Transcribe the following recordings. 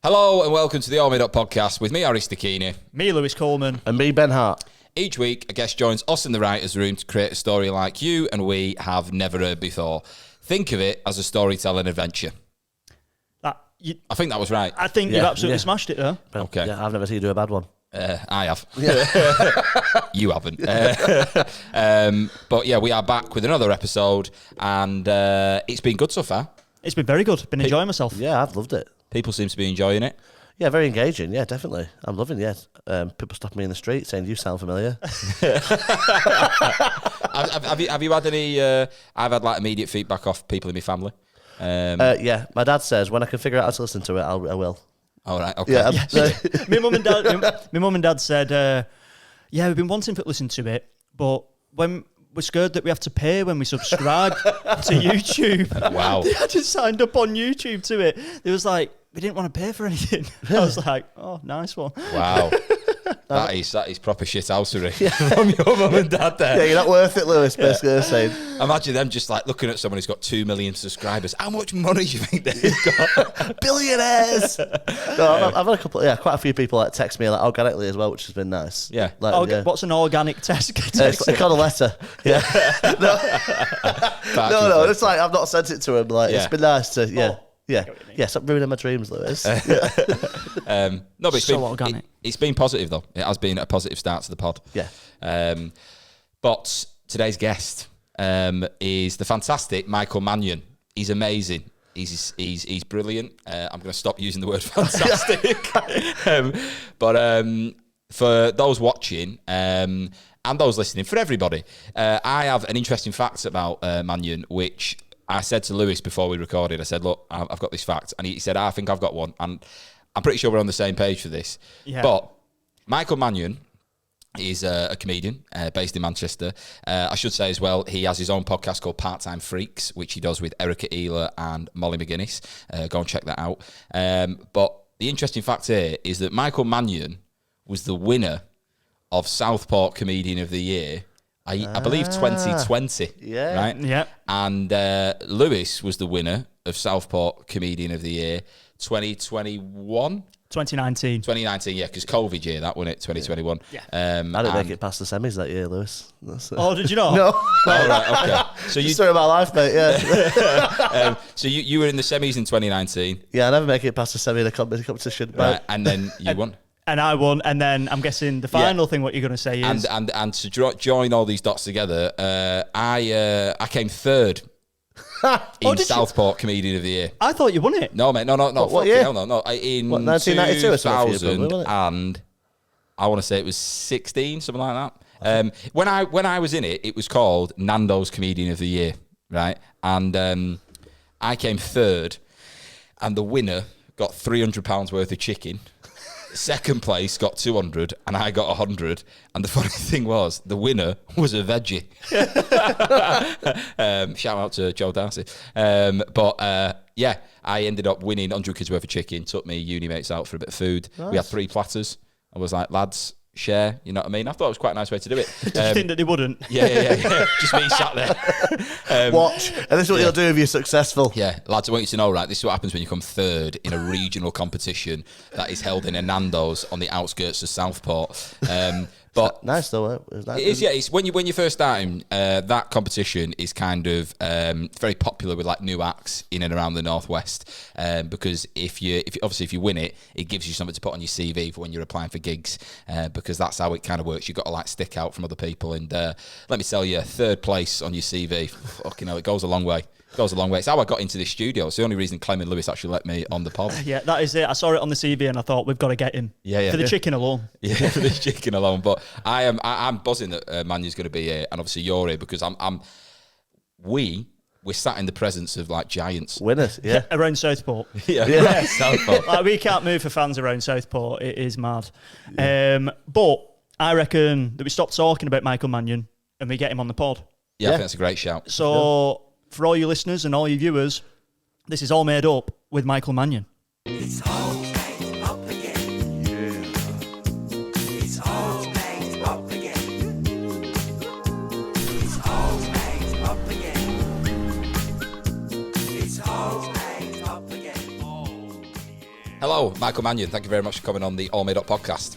Hello and welcome to the AllMadeUp podcast with me, Harry Stachini. Me, Lewis Coleman. And me, Ben Hart. Each week, a guest joins us in the writer's room to create a story like you and we have never heard before. Think of it as a storytelling adventure. I think that was right. I think you've absolutely smashed it, though. Okay. Yeah, I've never seen you do a bad one. I have. You haven't. But yeah, we are back with another episode and it's been good so far. It's been very good. Been enjoying myself. Yeah, I've loved it. People seem to be enjoying it. Yeah, very engaging. Yeah, definitely. I'm loving it. People stopping me in the street saying, you sound familiar. Have you had any... I've had like immediate feedback off people in my family. Yeah, my dad says, when I can figure out how to listen to it, I will. All right, okay. Yeah, my mum and dad said, yeah, we've been wanting to listen to it, but when we're scared that we have to pay when we subscribe to YouTube. Wow. I just signed up on YouTube to it. It was like, we didn't want to pay for anything. I was like, oh, nice one. Wow. That is proper shithousery from your mum and dad there. Yeah, you're not worth it, Lewis, basically saying. Imagine them just like looking at someone who's got 2 million subscribers. How much money do you think they've got? Billionaires! No, I've had quite a few people like text me like organically as well, which has been nice. Yeah. Like, What's an organic text? It's called a letter. Yeah. No, it's like I've not sent it to him. Like it's been nice to Yeah, stop ruining my dreams, Lewis. No, but it's so organic. It's been positive though. It has been a positive start to the pod. Yeah. But today's guest is the fantastic Michael Mannion. He's amazing. He's brilliant. I'm going to stop using the word fantastic. But for those watching and those listening, for everybody, I have an interesting fact about Mannion, which I said to Lewis before we recorded. I said, look, I've got this fact. And he said, I think I've got one. And I'm pretty sure we're on the same page for this. Yeah. But Michael Mannion is a comedian based in Manchester. I should say as well, he has his own podcast called Part-Time Freaks, which he does with Erica Ealer and Molly McGuinness. Go and check that out. But the interesting fact here is that Michael Mannion was the winner of Southport Comedian of the Year, I believe 2020. Yeah. Right? Yeah. And Lewis was the winner of Southport Comedian of the Year 2021? 2019. 2019, yeah, because COVID year, that won it, 2021. Yeah. I didn't make it past the semis that year, Lewis. Oh, did you not? No. Oh, right, okay. So Story of my life, mate, yeah. So you were in the semis in 2019. Yeah, I never make it past the semi in a competition. Right, and then you won. And I won, and then I'm guessing the final thing what you're going to say is... And to join all these dots together, I came third in Southport Comedian of the Year. I thought you won it. No, mate, no. What year? Hell no. In 1992 or something? 2000, and I want to say it was 16, something like that. When I was in it, it was called Nando's Comedian of the Year, right? And I came third, and the winner got £300 worth of chicken. Second place got 200 and I got 100. And the funny thing was, the winner was a veggie. Shout out to Joe Darcy. Yeah, I ended up winning 100 kids worth of chicken. Took me uni mates out for a bit of food. Nice. We had 3 platters. I was like, lads, share. You know what I mean? I thought it was quite a nice way to do it. Did you think that they wouldn't? Yeah. Just me sat there. Watch. And this is what you'll do if you're successful. Yeah, lads, I want you to know, right, this is what happens when you come third in a regional competition that is held in a Nando's on the outskirts of Southport. But nice though. It is, yeah. It's when you first starting, that competition is kind of very popular with like new acts in and around the Northwest. Because if you win it, it gives you something to put on your CV for when you're applying for gigs. Because that's how it kind of works. You've got to like stick out from other people. And let me tell you, third place on your CV, fucking hell, it goes a long way. It's how I got into this studio. It's the only reason Clem and Lewis actually let me on the pod. Yeah, that is it. I saw it on the CV and I thought, we've got to get him. Yeah. For the chicken alone. Yeah, for the chicken alone. But I'm buzzing that Manny's going to be here, and obviously you're here because we're sat in the presence of like giants. Winners, yeah. Around Southport. Yeah. Southport. Like, we can't move for fans around Southport. It is mad. Yeah. But I reckon that we stop talking about Michael Mannion and we get him on the pod. Yeah, I think that's a great shout. So, for all your listeners and all your viewers, this is All Made Up with Michael Mannion. It's all made up again. It's all made up again. It's all made up again. It's all made up again. Hello, Michael Mannion, thank you very much for coming on the AllMadeUp podcast.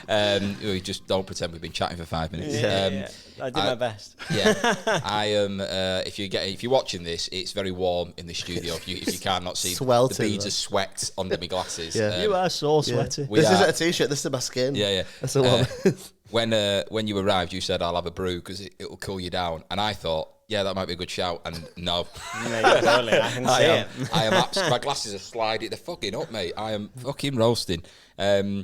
Hello. We just don't pretend we've been chatting for 5 minutes. Yeah. I did my best. Yeah, I am. If you're watching this, it's very warm in the studio. If you cannot see, Sweltering, the beads man. of sweat under my glasses. Yeah. You are so sweaty. We This are- isn't a t-shirt. This is my skin. Yeah, yeah. That's the one. When you arrived, you said I'll have a brew because it'll cool you down, and I thought, yeah, that might be a good shout. And no, No, you're rolling. I can see it. I am. My glasses are sliding. They're fucking up, mate. I am fucking roasting.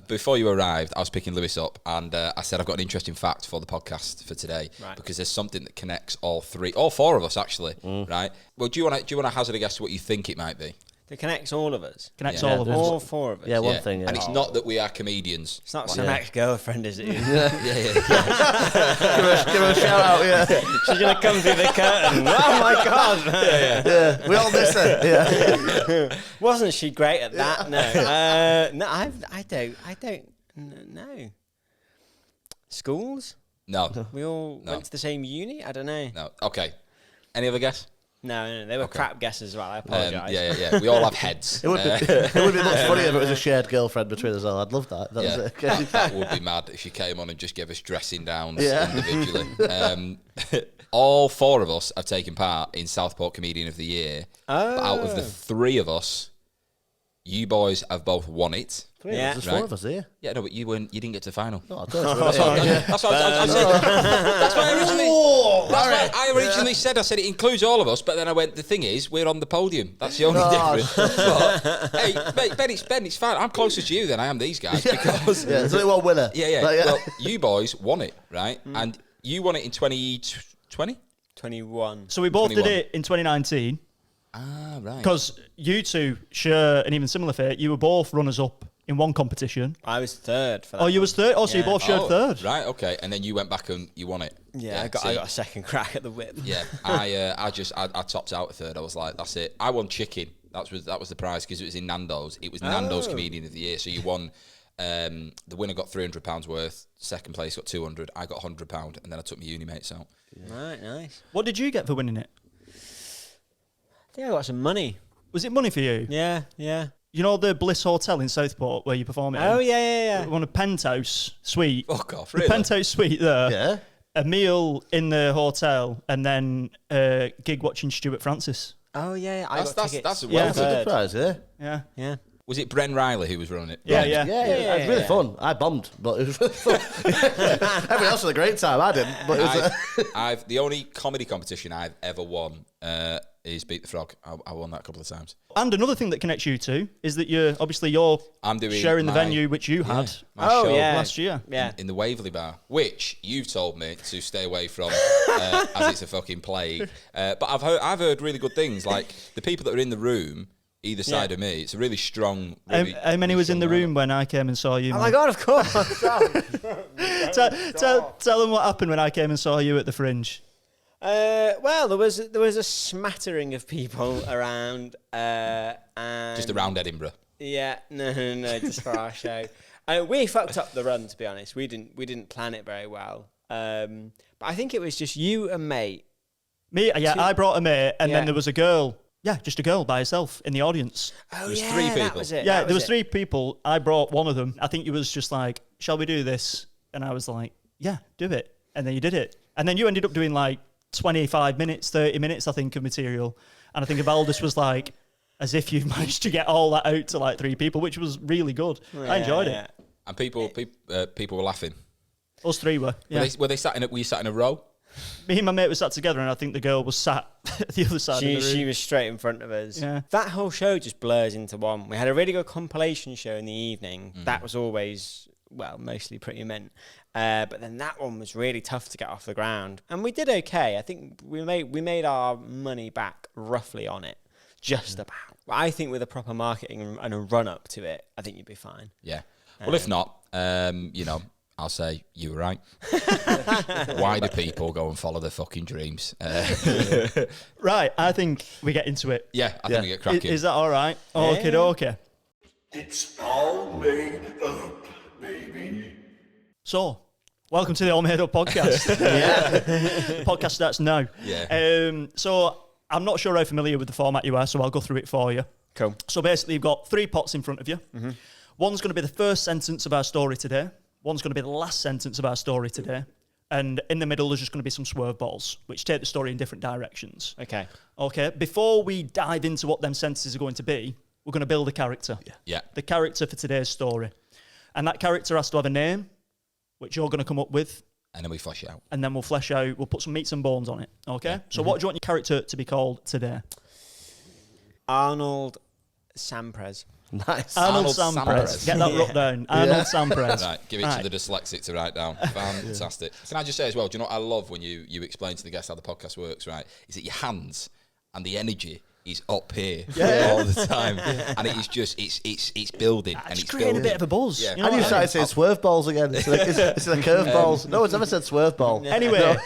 Before you arrived, I was picking Lewis up, and I said I've got an interesting fact for the podcast for today, Right. because there's something that connects all four of us actually, right? Well, do you want to hazard a guess to what you think it might be? It connects all of us. Connects Yeah. all of us. All four of us. Yeah, one thing. Yeah. And it's not that we are comedians. It's not some ex-girlfriend, is it? Yeah. give her a shout out. Yeah, She's going to come through the curtain. Oh, my God. yeah. We all miss her. Yeah. Wasn't she great at that? No. No, I don't know. Schools? No, We all No. went to the same uni? I don't know. no. Okay. Any other guess? No, they were crap guesses as well. I apologise. Yeah. We all have heads. It would be much funnier if it was a shared girlfriend between us all. I'd love that. That was Yeah, it. that would be mad if she came on and just gave us dressing downs Yeah. individually. All four of us have taken part in Southport Comedian of the Year. But out of the three of us, you boys have both won it. Yeah. There's Right. 4 of us here. Yeah, no, but you didn't get to the final. No, I don't. That's what I said. That's why I originally said. I said it includes all of us, but then I went, the thing is, we're on the podium. That's the only difference. But, hey, mate, Ben, it's fine. I'm closer to you than I am these guys because Yeah, there's only one winner. yeah. Like, Well, you boys won it, right? And you won it in 2020. 21. So we both did 21. it in 2019 Ah, right. because you two share an even similar fate. You were both runners-up in one competition. I was third for that. Oh, you was third? Oh, so you Yeah. both shared third. Right, okay. And then you went back and you won it. Yeah, I got a second crack at the whip. Yeah, I topped out a third. I was like, that's it. I won chicken. That was the prize because it was in Nando's. It was Nando's Comedian of the Year. So you won. The winner got £300 worth. Second place got 200. I got £100, and then I took my uni mates out. Right, nice. What did you get for winning it? I think I got some money. Was it money for you? Yeah. You know the Bliss Hotel in Southport where you perform it? Oh, yeah. On a penthouse suite. Fuck off, The really? penthouse suite there. Yeah. A meal in the hotel, and then a gig watching Stuart Francis. Oh, yeah. I got tickets. That's a Yeah. That's a good prize, yeah. Yeah. Yeah. Was it Bren Riley who was running it? Yeah, Right. yeah. Yeah, it was really fun. I bombed, but it was really fun. Everyone else had a great time. I didn't, but it was. I've the only comedy competition I've ever won is Beat the Frog. I won that a couple of times. And another thing that connects you two is that you're I'm doing sharing the my- venue which you had my Oh, show yeah. last year. Yeah. in the Waverley Bar, which you've told me to stay away from as it's a fucking plague. But I've heard really good things. Like the people that are in the room either side of me, it's a really strong. Really, How many really was in the strong room when I came and saw you? Oh, man? my God, of course. Tell them what happened when I came and saw you at the Fringe. Well, there was a smattering of people around. And just around Edinburgh. Yeah, no, just for our show. We fucked up the run, to be honest. We didn't plan it very well. But I think it was just you and mate. Me, yeah, I brought a mate, and Yeah. then there was a girl. Yeah, just a girl by herself in the audience. Oh, was yeah, 3 that people. was it. Yeah, that there was it. 3 people. I brought one of them. I think you was just like, shall we do this? And I was like, yeah, do it. And then you did it. And then you ended up doing like 25 minutes, 30 minutes, I think, of material. And I think Valdis was like, as if you've managed to get all that out to like 3 people, which was really good. I enjoyed Yeah. it. And people were laughing. Us 3 were. Yeah. Were you sat in a row? Me and my mate were sat together, and I think the girl was sat at the other side of the room. She was straight in front of us. Yeah. That whole show just blurs into one. We had a really good compilation show in the evening. That was always, well, mostly pretty mint. But then that one was really tough to get off the ground. And we did okay. I think we made our money back roughly on it. Just about. But I think with a proper marketing and a run up to it, I think you'd be fine. Yeah. Well, if not, I'll say you were right. Why do people go and follow their fucking dreams? Right, I think we get into it. Yeah, I think we get cracking. Is that all right? Okay, okay. It's all made up, baby. So, welcome to the AllMadeUp podcast. The podcast starts now. Yeah. So, I'm not sure how familiar with the format you are, so I'll go through it for you. Cool. So basically, you've got 3 pots in front of you. One's going to be the first sentence of our story today. One's going to be the last sentence of our story today. And in the middle, there's just going to be some swerve balls, which take the story in different directions. Okay. Okay, before we dive into what them sentences are going to be, we're going to build a character. Yeah. The character for today's story. And that character has to have a name, which you're going to come up with. And then we flesh it out. And then we'll put some meats and bones on it. Okay? So what do you want your character to be called today? Arnold Sampres. Nice. Arnold Sampres. Sampres. Get that wrote down. Arnold Sampres. Right, give it to the dyslexic to write down. Fantastic. Can I just say as well, do you know what I love when you explain to the guests how the podcast works, right? Is that your hands and the energy is up here all the time. And it is just, it's building. And it's creating building. a bit of a buzz. Yeah. You know And you what I started mean? saying swerve balls again. It's like curve balls. No one's ever said swerve ball. Anyway,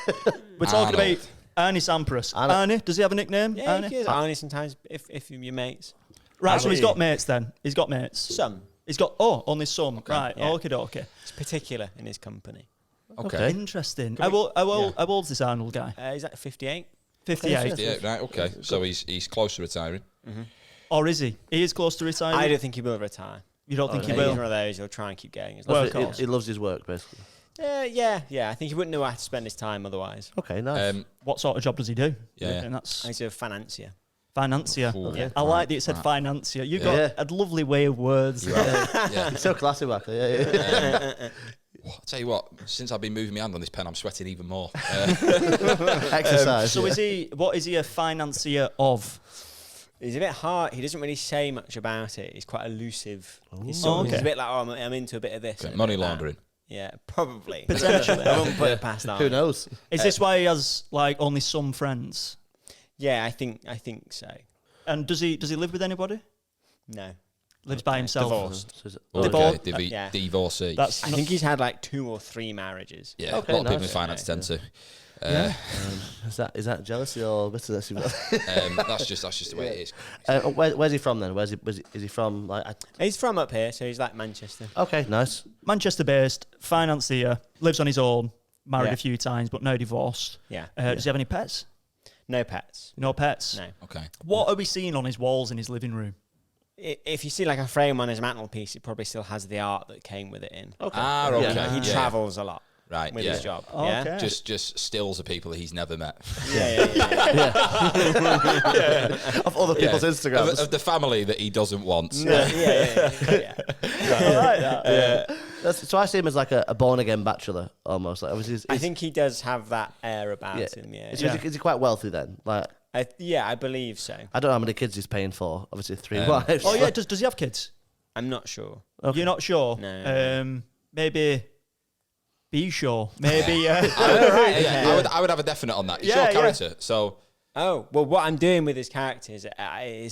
we're talking Arnold. about Arnie Sampras. Arnie. Arnie, does he have a nickname? Yeah, Arnie? you can Arnie sometimes if you're your mates. Right, so he's got mates then. He's got mates. Some. He's got, only some. Right, Yeah. okay. It's particular in his company. Okay. Interesting. How old's this Arnold guy? He's like 58. 58. Yeah, right, okay. So he's close to retiring. Or is he? He is close to retiring? I don't think he will retire. You don't think he He's will? one of those. He'll try and keep going. As Well, long of course. He loves his work, basically. yeah. I think he wouldn't know how to spend his time otherwise. Okay, nice. What sort of job does he do? Yeah. And that's He's a financier. financier. Ooh, I like that it said financier. You Yeah. got a lovely way of words. Yeah. He's so classy, Michael. Yeah. I'll tell you what, since I've been moving my hand on this pen, I'm sweating even more. Exercise. So what is he a financier of? He's a bit hard. He doesn't really say much about it. He's quite elusive. He's okay. a bit like, I'm into a bit of this. and a Money bit of that. laundering. Yeah, probably. Potentially. I wouldn't put it past that. Who knows? Is this why he has like only some friends? Yeah, I think so. And does he live with anybody? No. Lives by himself. Divorced. So is it- Okay, Yeah. divorcee. That's I think he's had like 2 or 3 marriages. yeah, Okay, a lot of people in nice. finance tend to. Is that jealousy or bitterness? That's just the way it is. Where's he from then? Is he from like? He's from up here, so he's like Manchester. Okay, nice. Manchester-based, financier, lives on his own, married Yeah. a few times, but now divorced. Yeah. Does he have any pets? No pets. No pets. No. Okay. What are we seeing on his walls in his living room? If you see like a frame on his mantelpiece, it probably still has the art that came with it in. Okay. Ah, okay. Yeah. He Yeah. travels a lot Right, with yeah. his job. Okay. Yeah. Just stills of people that he's never met. Yeah. Of other people's Instagrams. Of the family that he doesn't want. Yeah. I like that. So I see him as like a born again bachelor almost. Like obviously, I think he does have that air about him. Yeah. Is he quite wealthy then? Like I believe so. I don't know how many kids he's paying for. Obviously 3 wives. Oh yeah, does he have kids? I'm not sure. Okay. You're not sure? No. Maybe be sure. Maybe. I would have a definite on that. It's Yeah, your character, so Oh well, what I'm doing with his character is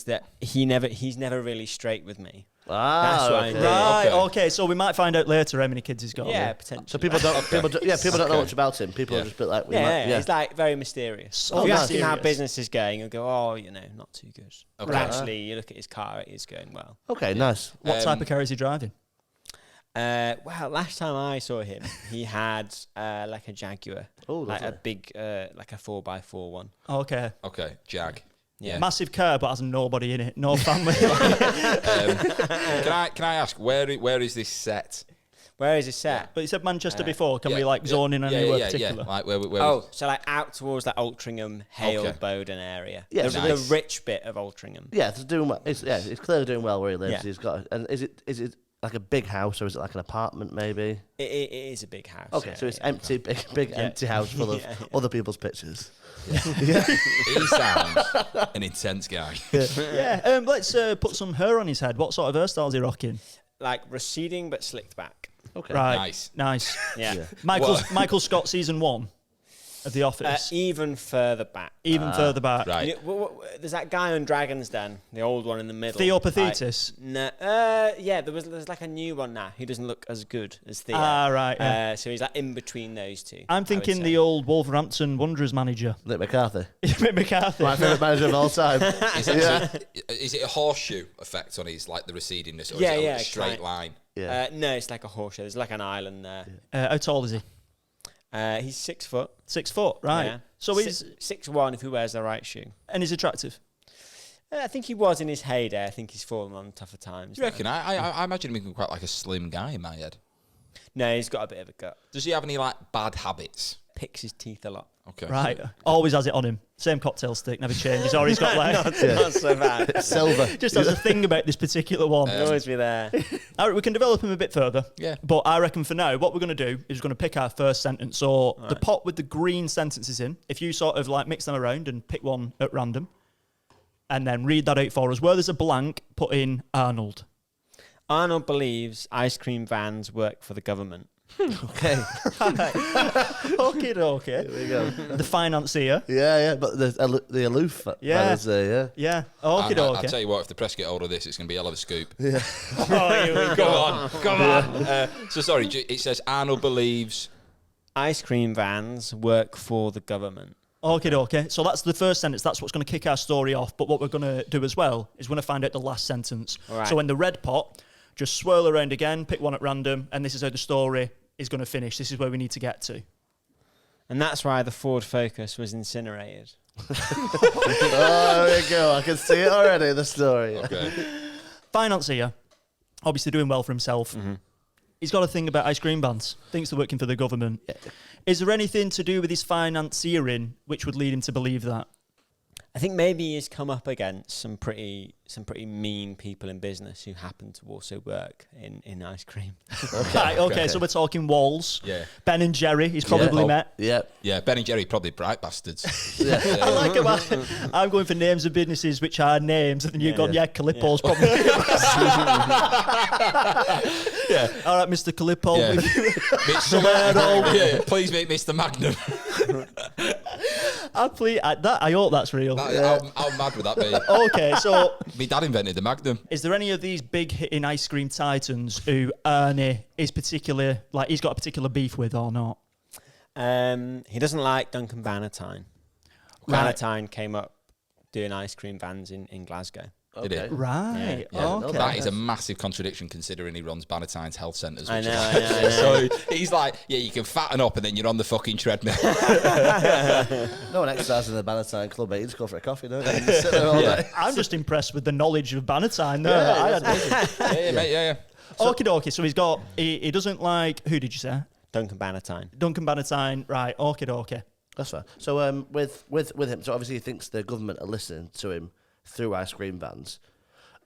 that he's never really straight with me. That's what I do. Right. Okay. Okay. So we might find out later how many kids he's got. Yeah, potentially. So people don't know much about him. People are just a bit like, He's like very mysterious. So If you ask him how mysterious. business is going, he'll go, "Oh, not too good." But Okay. actually, you look at his car; it is going well. Okay, nice. What type of car is he driving? Well, last time I saw him, he had like a Jaguar, Oh, like a lovely. big, like a 4x4 one. Okay. okay, Jag. Yeah. Massive car, but has nobody in it. No family. Can I ask where is this set? Where is it set? But you said Manchester before. Can we Yeah, like zone in anywhere particular? Like where Oh, so like out towards that Altrincham, Hale, Okay. Bowden area. Yeah, the, so the nice. rich bit of Altrincham. Yeah, it's doing well. It's clearly doing well where he lives. Yeah. He's got. And is it like a big house or is it like an apartment maybe? It is a big house. Okay, yeah, so it's yeah. empty, big empty house full of Yeah, yeah. other people's pictures. he sounds an intense guy. Yeah. Let's put some hair on his head. What sort of hairstyle is he rocking? Like receding but slicked back. Okay. Right. Nice. Yeah. Yeah. Michael Scott season 1 of The Office. Even further back. Even further back. Right. You know, there's that guy on Dragon's Den, the old one in the middle. Theo Pathetis. No, yeah, there's like a new one now. He doesn't look as good as Theo. Ah, right. Yeah. So he's like in between those two. I'm thinking the old Wolverhampton Wanderers manager, Nick McCarthy, Mick McCarthy. my favourite manager of all time. Is it a horseshoe effect on his like the recedingness, or Yeah, is it yeah, a straight kind- line? Yeah. No, it's like a horseshoe. There's like an island there. How tall is he? He's 6 foot. 6 foot. Right. Yeah. So he's 6'1" if he wears the right shoe. and he's attractive. I think he was in his heyday. I think he's fallen on tougher times. Do you reckon? I imagine him being quite like a slim guy in my head. No, he's got a bit of a gut. Does he have any like bad habits? Picks his teeth a lot. Okay. Right. Always has it on him. Same cocktail stick, never changes. Or he's got like... Not so bad. Silver. Just has a thing about this particular one. He'll always be there. All right, we can develop him a bit further. Yeah. But I reckon for now, what we're going to do is we're going to pick our first sentence. So the pot with the green sentences in, if you sort of like mix them around and pick one at random, and then read that out for us. Where there's a blank, put in Arnold. Arnold believes ice cream vans work for the government. Okay. Okay. Here we go. The financier. Yeah, but the aloof. Yeah. Yeah. Yeah. I'll Okay. tell you what, if the press get hold of this, it's going to be a hell of a scoop. Yeah. Oh, here we go. Come on. So sorry, it says Arnold believes... Ice cream vans work for the government. Okay. So that's the first sentence. That's what's going to kick our story off. But what we're going to do as well is we're going to find out the last sentence. Right. So in the red pot, just swirl around again, pick one at random, and this is how the story is going to finish. This is where we need to get to. And that's why the Ford Focus was incinerated. Oh, there we go. I can see it already, the story. Okay. Financier, obviously doing well for himself. Mm-hmm. He's got a thing about ice cream vans. Thinks they're working for the government. Is there anything to do with his financiering which would lead him to believe that? I think maybe he's come up against some pretty mean people in business who happen to also work in ice cream. Okay, so we're talking Walls. Yeah. Ben and Jerry, he's probably met. Yeah. Yeah, Ben and Jerry, probably bright bastards. I like it. I'm going for names of businesses which are names, and then you've gone, Calippo's probably. Yeah. All right, Mr. Calippo. Yeah. Yeah, please make Mr. Magnum. I hope that's real. How mad would that be? Okay, so My dad invented the Magnum. is there any of these big hitting ice cream titans who Ernie is particular, like he's got a particular beef with or not? He doesn't like Duncan Bannatyne. Right. Bannatyne came up doing ice cream vans in Glasgow. Did it? Right. Yeah. Okay. That is a massive contradiction considering he runs Bannatyne's health centres. I which know, is I know. So he's like, yeah, you can fatten up and then you're on the fucking treadmill. No one exercises in the Bannatyne Club, mate. You just go for a coffee, don't you? You sit there all day. I'm just impressed with the knowledge of Bannatyne there. Yeah, mate, yeah. Okay, so he's got, he doesn't like, who did you say? Duncan Bannatyne. Duncan Bannatyne, right, okay. That's fair. So with him, so obviously he thinks the government are listening to him through ice cream vans.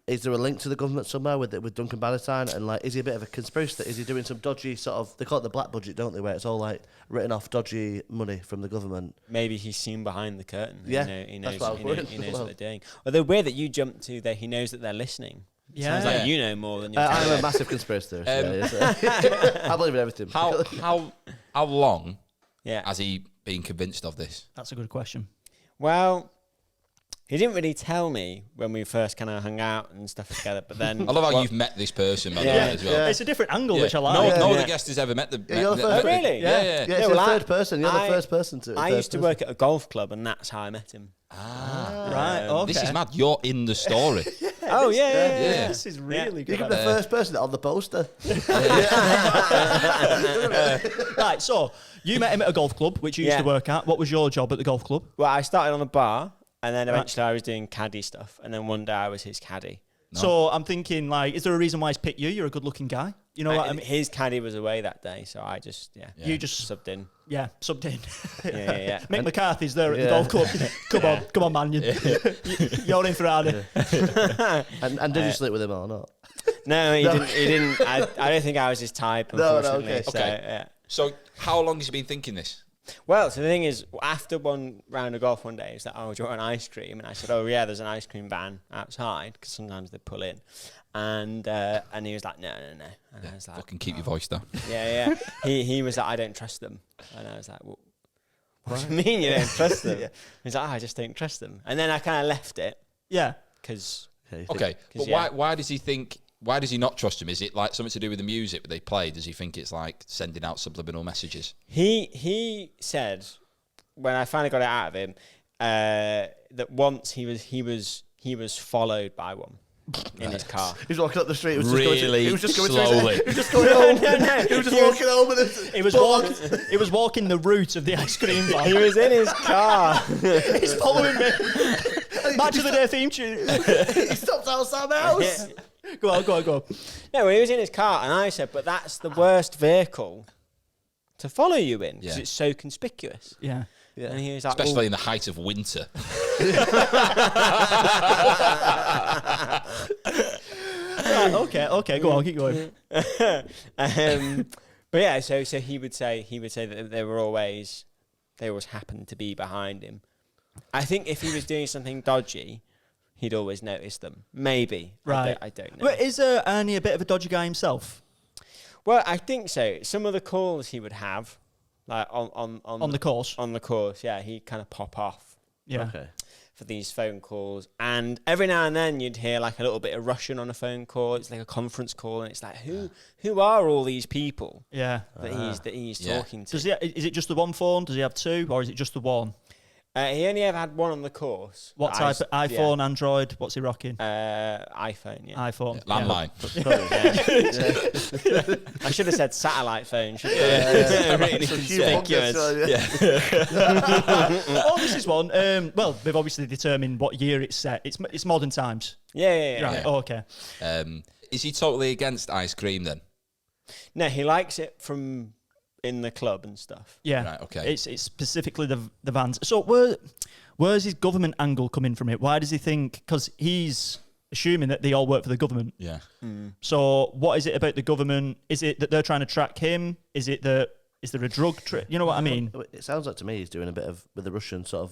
Is there a link to the government somewhere with Duncan Bannatyne? And like, is he a bit of a conspiracy? Is he doing some dodgy sort of? They call it the black budget, don't they? Where it's all like written off dodgy money from the government. Maybe he's seen behind the curtain. Yeah, he that's knows, what I was worried he knows about. what they're doing. Although weird that you jumped to that he knows that they're listening. Yeah. Sounds like you know more than you're I'm telling a us. massive conspiracy theorist. I believe in everything. How long Yeah. has he been convinced of this? That's a good question. Well, he didn't really tell me when we first kind of hung out and stuff together, but then... I love how you've met this person, by the Yeah. way, as well. It's a different angle, Yeah. which I like. No Yeah. other guest has ever met the... Yeah, you're the met- first. Really? Yeah. Yeah, it's Yeah, the well, third person. You're the first person to. I used to work at a golf club, and that's how I met him. Right, okay. This is mad. You're in the story. Oh, yeah. Yeah. This is really You good. could be the first person on the poster. Right, so you met him at a golf club, which you used to Yeah. work at. What was your job at the golf club? Well, I started on a bar, and then eventually I was doing caddy stuff, and then one day I was his caddy. So I'm thinking, like, is there a reason why he's picked you? You're a good-looking guy. You know what I mean? His caddy was away that day, so I just, You just, subbed in. yeah, subbed in. Yeah. Mick McCarthy's there at the golf club. Come on, Mannion. You're in for Hardy. And did you sleep with him or not? No, he didn't. I don't think I was his type, No, unfortunately. okay. So, Okay. yeah. So how long has he been thinking this? Well, so the thing is, after one round of golf one day, he's like, oh, do you want an ice cream? And I said, oh, yeah, there's an ice cream van outside, because sometimes they pull in. And he was like, no. And I was like, Fucking keep your voice down. yeah. He was like, I don't trust them. And I was like, well, what do you mean you don't trust them? He's like, oh, I just don't trust them. And then I kind of left it, Yeah. because... Okay, but why does he think... Why does he not trust him? Is it like something to do with the music that they play? Does he think it's like sending out subliminal messages? He said, when I finally got it out of him, that once he was followed by one in his car. He was walking up the street. He was Really just going slowly. He was just going home. No. He was just walking home with it. He was walking the route of the ice cream van. He was in his car. He's following me. Match of the day theme tune. He stopped outside my house. Go on. No, well, he was in his car, and I said, but that's the worst vehicle to follow you in because it's so conspicuous. Yeah. And he was like, Especially in the height of winter. Right, okay, go on, keep going. But yeah, so he would say that they always happened to be behind him. I think if he was doing something dodgy, he'd always notice them. Maybe. Right. I don't know. But is Ernie a bit of a dodgy guy himself? Well, I think so. Some of the calls he would have, like on the course? On the course, yeah, he'd kind of pop off. Yeah. Okay. For these phone calls, and every now and then you'd hear like a little bit of Russian on a phone call. It's like a conference call, and it's like, who are all these people? Yeah. That he's talking to? Is it just the one phone? Does he have two, or is it just the one? He only ever had one on the course. What type of iPhone, Android? What's he rocking? iPhone, yeah. iPhone. Landline. I should have said satellite phone. Shouldn't I? Really conspicuous. Oh, this is one. Well, they've obviously determined what year it's set. It's modern times. Yeah. Right. Oh, okay. Is he totally against ice cream then? No, he likes it from in the club and stuff. Yeah. Right, okay. It's specifically the vans. So where's his government angle coming from it? Why does he think? Because he's assuming that they all work for the government. Yeah. So what is it about the government? Is it that they're trying to track him? Is there a drug trip? You know what I mean? It sounds like to me he's doing a bit of with the Russian sort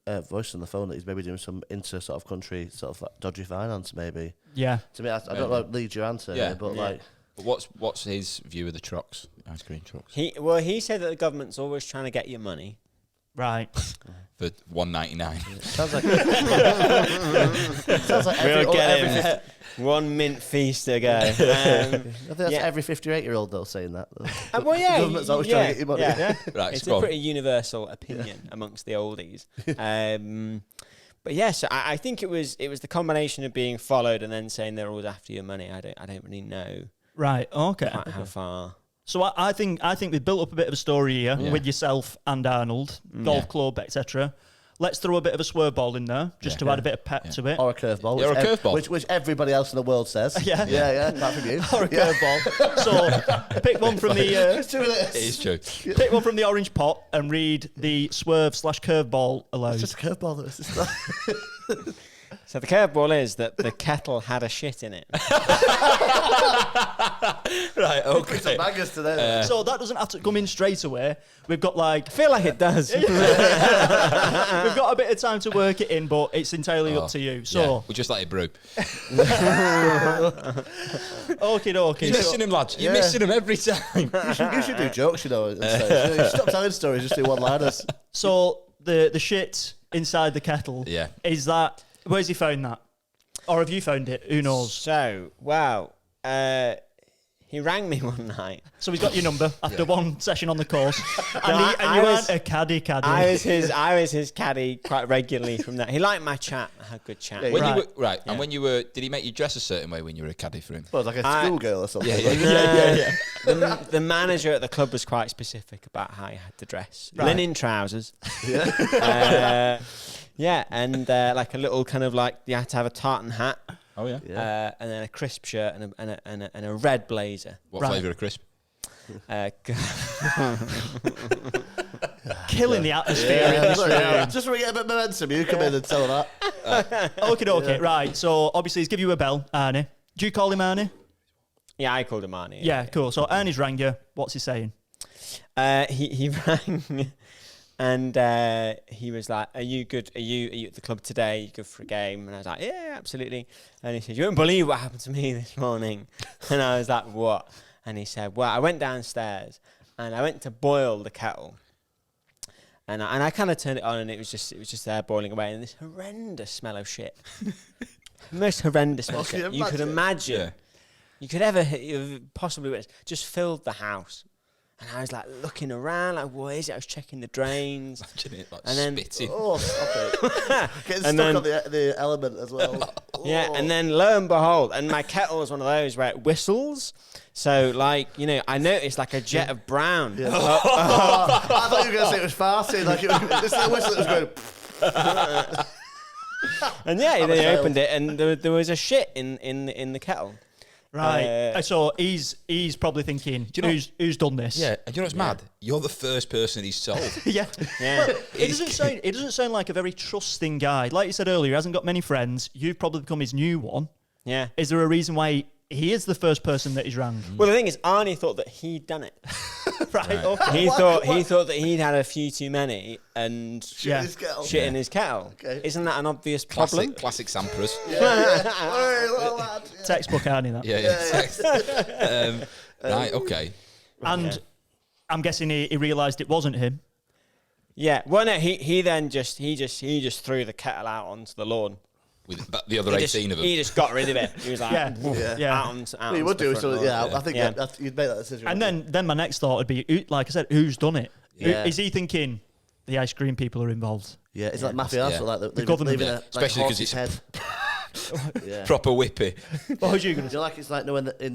of voice on the phone that he's maybe doing some inter sort of country sort of like dodgy finance maybe. Yeah. To me, I don't know lead your answer, but like. But what's his view of the trucks, ice cream trucks? He said that the government's always trying to get your money. Right. For $1.99. Sounds like every 1 mint feast to go. I think that's every 58-year-old though saying that. Well, yeah, the government's always trying to get your money. Yeah. Right, it's a pretty universal opinion amongst the oldies. But yes, I think it was the combination of being followed and then saying they're always after your money. I don't really know. Right. Okay. Quite how far. So I think we've built up a bit of a story here with yourself and Arnold, golf club, etc. Let's throw a bit of a swerve ball in there just to add a bit of pep to it. Or a curveball. Or a curveball. Which everybody else in the world says. Yeah. Apart from you. Or a curveball. So pick one from the It is true. pick one from the orange pot and read the swerve/curveball aloud. It's just a curveball. So the curveball is that the kettle had a shit in it. Right, okay. Some bangers today. So that doesn't have to come in straight away. We've got I feel like it does. we've got a bit of time to work it in, but it's entirely up to you. So we just let it brew. okay. You're missing him, lads. You're missing him every time. You should do jokes, instead. Stop telling stories, just do one-liners. So the shit inside the kettle. Yeah. Is that? Where's he found that? Or have you found it? Who knows? So, he rang me one night. So he's got your number after one session on the course, and you weren't a caddy. I was his caddy quite regularly from that. He liked my chat. I had good chat. When you were, and when you were, did he make you dress a certain way when you were a caddy for him? Well, like a schoolgirl or something. Yeah. The manager at the club was quite specific about how you had to dress. Right. Linen trousers. And like a little kind of like you had to have a tartan hat. Oh yeah. And then a crisp shirt and a red blazer. What flavour of crisp? Killing the atmosphere in this room. Just so we get a bit of momentum, you come in and tell that. Okay. Right. So obviously he's give you a bell, Arnie. Do you call him Arnie? Yeah, I called him Arnie. Yeah, cool. So Arnie's rang you. What's he saying? He rang. And he was like, "Are you good? Are you at the club today? You good for a game?" And I was like, "Yeah, absolutely." And he said, "You won't believe what happened to me this morning." And I was like, "What?" And he said, "Well, I went downstairs and I went to boil the kettle, and I kind of turned it on, and it was just there boiling away, and this horrendous smell of shit, the most horrendous smell of shit you could imagine, you could ever possibly witness, just filled the house." And I was like looking around, like, what is it? I was checking the drains. Imagine it, like and then, spitting. Oh, stop it. Getting stuck on the element as well. Yeah, and then lo and behold, and my kettle is one of those where it whistles. So, like, I noticed like a jet of brown. Yeah. I thought you were going to say it was farting. Like, this is the whistle that was going... And then he opened it, and there was a shit in the kettle. Right. So he's probably thinking, who's done this? Yeah. And you know what's mad? You're the first person he's told. Yeah. Yeah. Well, it doesn't sound like a very trusting guy. Like you said earlier, he hasn't got many friends. You've probably become his new one. Yeah. Is there a reason why he is the first person that he's rang? Well, the thing is, Arnie thought that he'd done it. Right. Okay. He thought that he'd had a few too many and Shit in his kettle. shit in his kettle. Okay. Isn't that an obvious problem? Classic Sampras. Hey, little lad. Yeah. Textbook Arnie, that. Yeah. Right. Okay. And I'm guessing he realised it wasn't him. Yeah. Well, no. He then just threw the kettle out onto the lawn. With the other 18 of them. He just got rid of it. He was like, Yeah. out Well, you would onto the do front so. lawn. Yeah, I think you'd make that decision. And then my next thought would be, like I said, who's done it? Yeah. Is he thinking the ice cream people are involved? yeah, it's like mafia, Yeah. so like the government. leaving Yeah. a like Especially 'cause horse's head. Yeah. Proper whippy. What was you going Do to you know, like it's like when they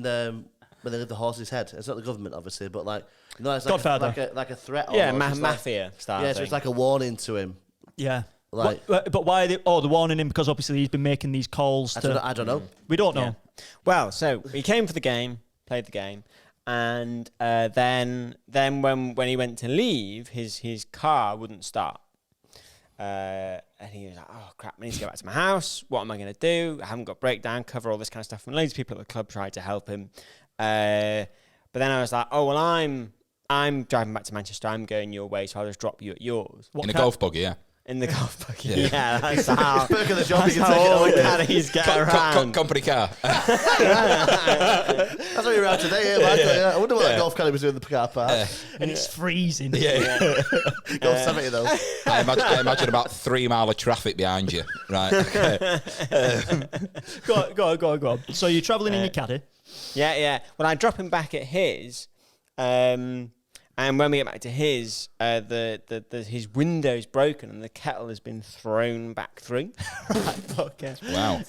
leave the horse's head? It's not the government, obviously, but like it's like Godfather. like a threat. Yeah, almost. It's like- mafia style. Yeah, so it's like a warning to him. Yeah. Like- But why are they? Oh, they're warning him because obviously he's been making these calls to. I don't know. We don't know. Yeah. Well, so he came for the game, played the game, and then when he went to leave, his car wouldn't start. And he was like, "Oh crap! I need to get back to my house. What am I going to do? I haven't got breakdown cover, all this kind of stuff." And loads of people at the club tried to help him. But then I was like, "Oh well, I'm driving back to Manchester. I'm going your way, so I'll just drop you at yours." In a golf buggy, yeah. In the golf buggy. Yeah. Yeah, that's how. Perk of the job, That's you can how take it all away. caddies get around. Company car. That's what you're around today. Yeah, I wonder what that golf caddy was doing in the car park. And it's freezing. Yeah. Golf 70 though. I imagine about 3 mile of traffic behind you. Right. Okay. Go on. So you're travelling in your caddy. Yeah. Well, I drop him back at his, and when we get back to his, his window's broken and the kettle has been thrown back through. Okay. Wow.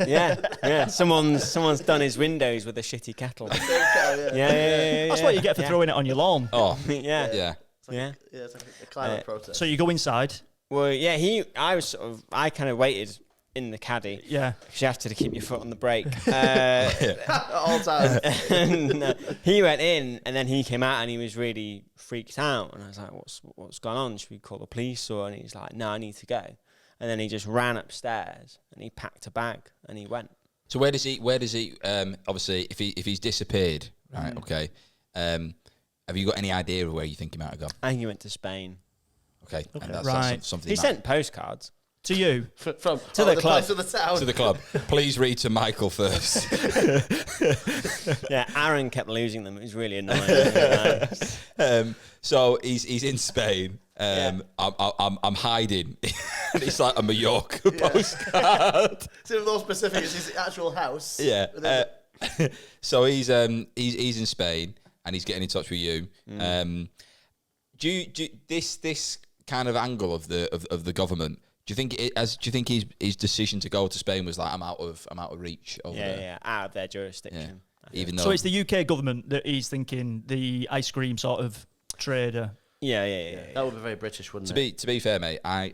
Yeah. Someone's done his windows with a shitty kettle. Yeah. That's what you get for throwing it on your lawn. Oh. Yeah. Yeah. Yeah. Yeah, it's like a climate protest. So you go inside. Well, yeah. I kind of waited in the caddy. Yeah. Because you have to keep your foot on the brake. At all times. And, he went in, and then he came out, and he was really freaked out. And I was like, "What's going on? Should we call the police?" And he's like, "No, I need to go." And then he just ran upstairs, and he packed a bag, and he went. So where does he? Obviously, if he's disappeared, right? Okay. Have you got any idea of where you think he might have gone? I think he went to Spain. Okay. And Right. something. He sent postcards. To you. From To the club. place of the town. to the club. Please read to Michael first. Yeah, Aaron kept losing them. It was really annoying. So he's in Spain. I'm hiding. And it's like a Mallorca postcard. See, with those specific, it's his actual house. Yeah. So he's in Spain and he's getting in touch with you. Do you this kind of angle of the government? Do you think his decision to go to Spain was like I'm out of reach over there? Yeah, out of their jurisdiction. Yeah. Even though So it's the UK government that he's thinking the ice cream sort of trader. Yeah. That would be very British, wouldn't it? to be fair, mate, I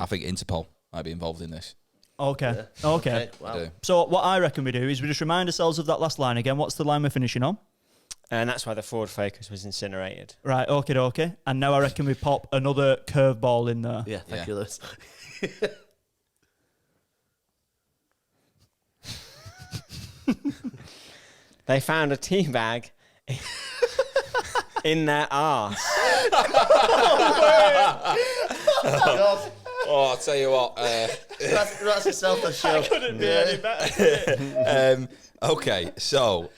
think Interpol might be involved in this. Okay. Yeah. Okay. Wow. I do. So what I reckon we do is we just remind ourselves of that last line again. What's the line we're finishing on? And that's why the Ford Focus was incinerated. Right. Okay. And now I reckon we pop another curveball in there. Yeah, thank you, Lewis. They found a tea bag in their arse. God, Oh, I'll tell you what. that's a selfish show. Couldn't be any better. Okay, so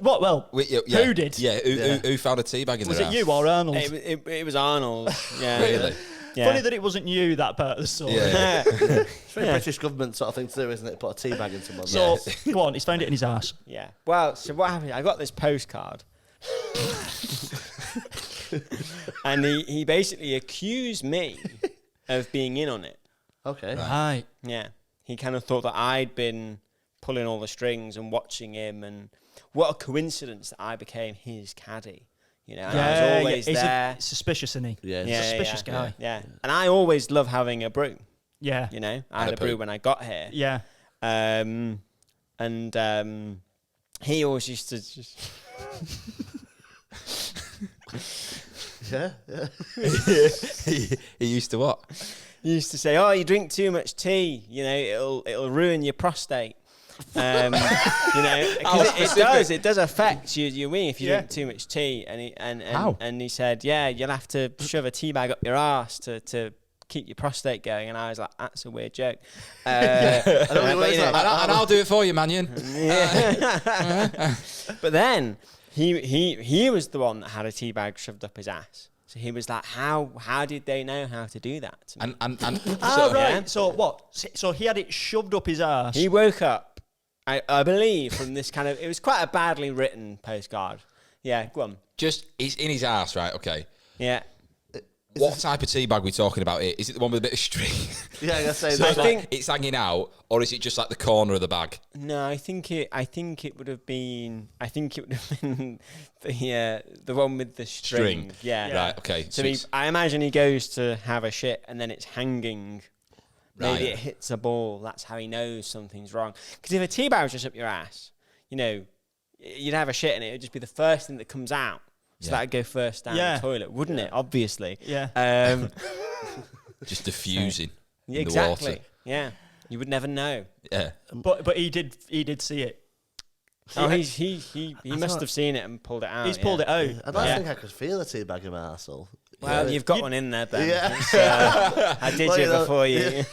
What? Well, who did? Yeah, who found a tea bag in Was their it house? you or Arnold? It was Arnold. Yeah. Really? Yeah. Funny that it wasn't you, that part of the story. Yeah. It's very British government sort of thing to do, isn't it? Put a tea bag in someone's So, go on, he's found it in his ass. Yeah. Well, so what happened? I got this postcard. And he basically accused me of being in on it. Okay. Right. Yeah. He kind of thought that I'd been pulling all the strings and watching him, and what a coincidence that I became his caddy. You know, and I was always he's there. suspicious, isn't he? Yeah. Yeah, Suspicious yeah, guy. Yeah. And I always love having a brew. Yeah. You know, I And had a a brew poo. when I got here. Yeah. And he always used to just. Yeah. he used to what? He used to say, "Oh, you drink too much tea. You know, it'll ruin your prostate." You know, because it does affect your wee if you drink too much tea. And he said, "Yeah, you'll have to shove a tea bag up your arse to keep your prostate going." And I was like, "That's a weird joke." And I'll do it for you, Mannion. But then he was the one that had a tea bag shoved up his ass. So he was like, how did they know how to do that to me? And Right. Yeah. So what? So he had it shoved up his arse. He woke up, I believe, from this kind of, it was quite a badly written postcard. Yeah, go on. just he's in his ass, right? Okay. Yeah. What type of tea bag are we talking about here? Is it the one with a bit of string? Yeah, I gotta say So that. it's like it's hanging out, or is it just like the corner of the bag? No, I think it would have been the one with the string. Yeah. Right. Okay. So it's- I imagine he goes to have a shit and then it's hanging. Maybe Right. it hits a ball. That's how he knows something's wrong. Because if a tea bag was just up your ass, you know, you'd have a shit and it would just be the first thing that comes out. So that'd go first down the toilet, wouldn't it? Obviously. Yeah. just diffusing in Exactly. the water. Yeah. You would never know. Yeah. But he did see it. Oh, he must have seen it and pulled it out. He's pulled it out. I don't think I could feel a tea bag in my arsehole. Well, you've got one in there, Ben. Yeah. I did Well, you you know, before you.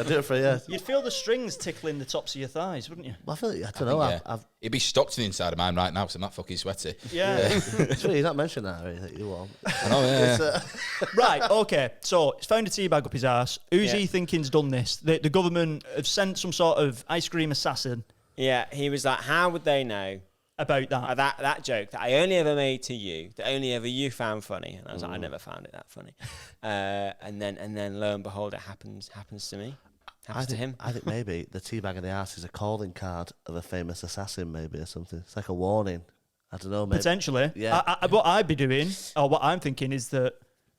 I do it for you. You'd feel the strings tickling the tops of your thighs, wouldn't you? Well, I feel like, I don't know. Yeah. I've It'd be stuck to the inside of mine right now because I'm that fucking sweaty. Yeah. it's funny, you've not mentioned that, Harry, that you want. I know, yeah. It's, Right, okay. So he's found a tea bag up his arse. Who's Yeah. he thinking's done this? The government have sent some sort of ice cream assassin Yeah, he was like, how would they know about that. that joke that I only ever made to you, that only ever you found funny? And I was like, I never found it that funny. And then lo and behold, it happens to me. Happens to him. I think maybe the tea bag in the arse is a calling card of a famous assassin, maybe, or something. It's like a warning. I don't know, maybe. Potentially. Yeah. What I'd be doing, or what I'm thinking, is that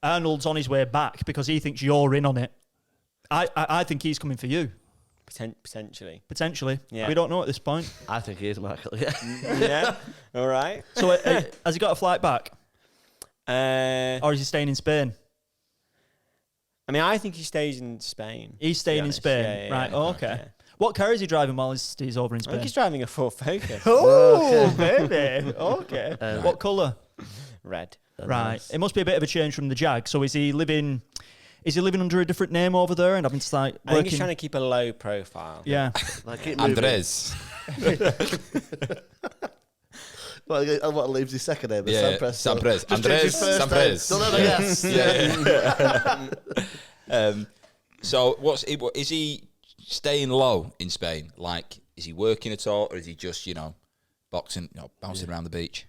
Arnold's on his way back because he thinks you're in on it. I think he's coming for you. Potentially. Potentially. Yeah. We don't know at this point. I think he is, Michael. Yeah. Yeah. All right. So has he got a flight back? Or is he staying in Spain? I mean, I think he stays in Spain. He's to be staying in honest. Spain. Yeah, Right, yeah, okay. yeah. What car is he driving while he's over in I think Spain? he's driving a Ford Focus. Oh, baby. Okay. What colour? Red. Right. It must be a bit of a change from the Jag. So is he living under a different name over there and having to like I think he's working? trying to keep a low profile. Yeah. Like, keep moving. Andres. Well, what leaves his second name? Yeah, Sampres. Sampres. Just change his Andres first name. Sampres. Don't ever guess. Yeah. So is he staying low in Spain? Like, is he working at all, or is he just bouncing around the beach?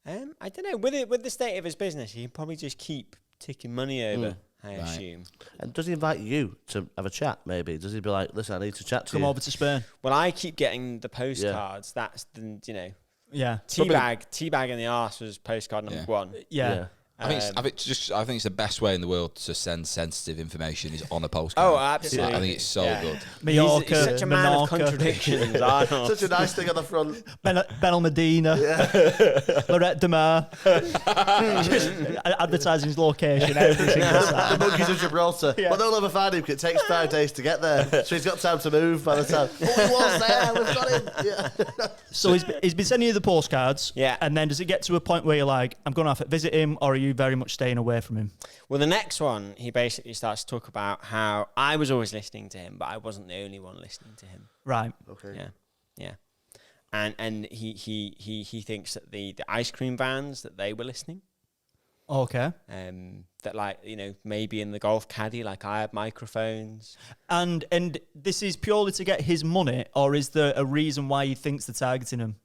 I don't know. With the state of his business, he can probably just keep ticking money over. I assume. And does he invite you to have a chat, maybe? Does he be like, listen, I need to chat to Come you? over to Spain. Well, I keep getting the postcards. That's the Yeah. teabag in the arse was postcard number one. Yeah. I think it's the best way in the world to send sensitive information is on a postcard. Oh, absolutely. I think it's so good. Mallorca, He's such a man of Menorca. contradictions. Arnold. Such a nice thing on the front. Benel Medina, Lorette de Mar, just advertising his location every single The time. monkeys of Gibraltar. Yeah. Well, they'll never find him because it takes 5 days to get there. So he's got time to move by the time. Oh, he was there. We've got him. Yeah. So he's been sending you the postcards, Yeah. and then does it get to a point where you're like, I'm going to have to visit him, or are you very much staying away from him? Well, the next one, he basically starts to talk about how I was always listening to him, but I wasn't the only one listening to him. Right. Okay. Yeah. And he thinks that the ice cream vans, that they were listening. Okay. That maybe in the golf caddy, like I had microphones. And this is purely to get his money, or is there a reason why he thinks they're targeting him?